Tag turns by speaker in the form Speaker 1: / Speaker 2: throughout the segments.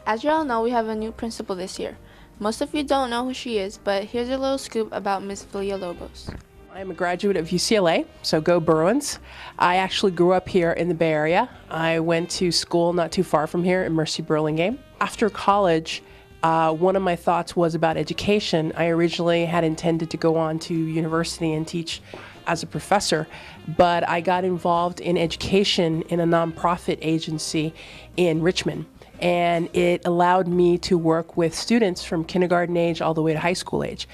Speaker 1: As you all know, we have a new principal this year. Most of you don't know who she is, but here's a little scoop about Miss Villalobos.
Speaker 2: I'm a graduate of UCLA, so go Bruins. I actually grew up here in the Bay Area. I went to school not too far from here in Mercy Burlingame. After college, one of my thoughts was about education. I originally had intended to go on to university and teach as a professor, but I got involved in education in a nonprofit agency in Richmond. And it allowed me to work with students from kindergarten age all the way to high school age.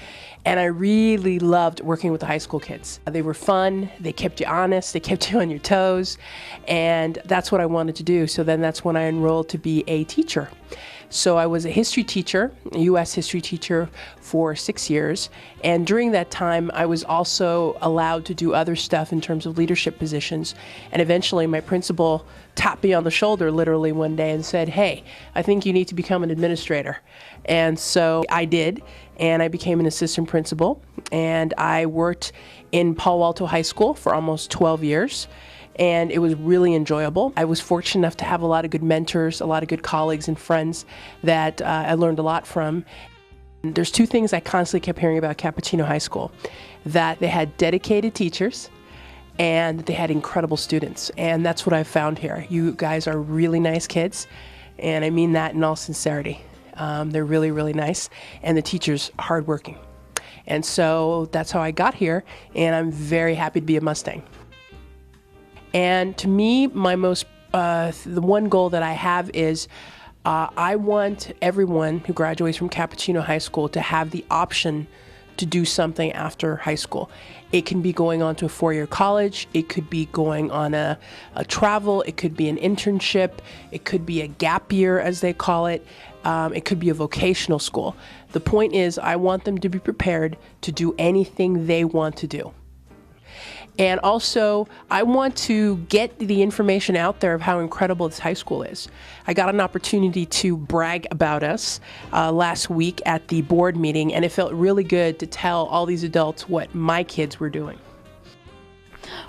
Speaker 2: And I really loved working with the high school kids. They were fun, they kept you honest, they kept you on your toes, and that's what I wanted to do. So then that's when I enrolled to be a teacher. So I was a history teacher, a U.S. history teacher for 6 years, and during that time I was also allowed to do other stuff in terms of leadership positions, and eventually my principal tapped me on the shoulder literally one day and said, "Hey, I think you need to become an administrator." And so I did, and I became an assistant principal, and I worked in Palo Alto High School for almost 12 years. And it was really enjoyable. I was fortunate enough to have a lot of good mentors, a lot of good colleagues and friends that I learned a lot from. And there's two things I constantly kept hearing about Cappuccino High School: that they had dedicated teachers and that they had incredible students. And that's what I found here. You guys are really nice kids, and I mean that in all sincerity. They're really, really nice, and the teachers hardworking. And so that's how I got here, and I'm very happy to be a Mustang. And to me, my the one goal that I have is I want everyone who graduates from Cappuccino High School to have the option to do something after high school. It can be going on to a four-year college, it could be going on a travel, it could be an internship, it could be a gap year as they call it, it could be a vocational school. The point is I want them to be prepared to do anything they want to do. And also, I want to get the information out there of how incredible this high school is. I got an opportunity to brag about us last week at the board meeting, and it felt really good to tell all these adults what my kids were doing.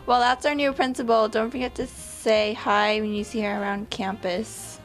Speaker 3: Well, that's our new principal. Don't forget to say hi when you see her around campus.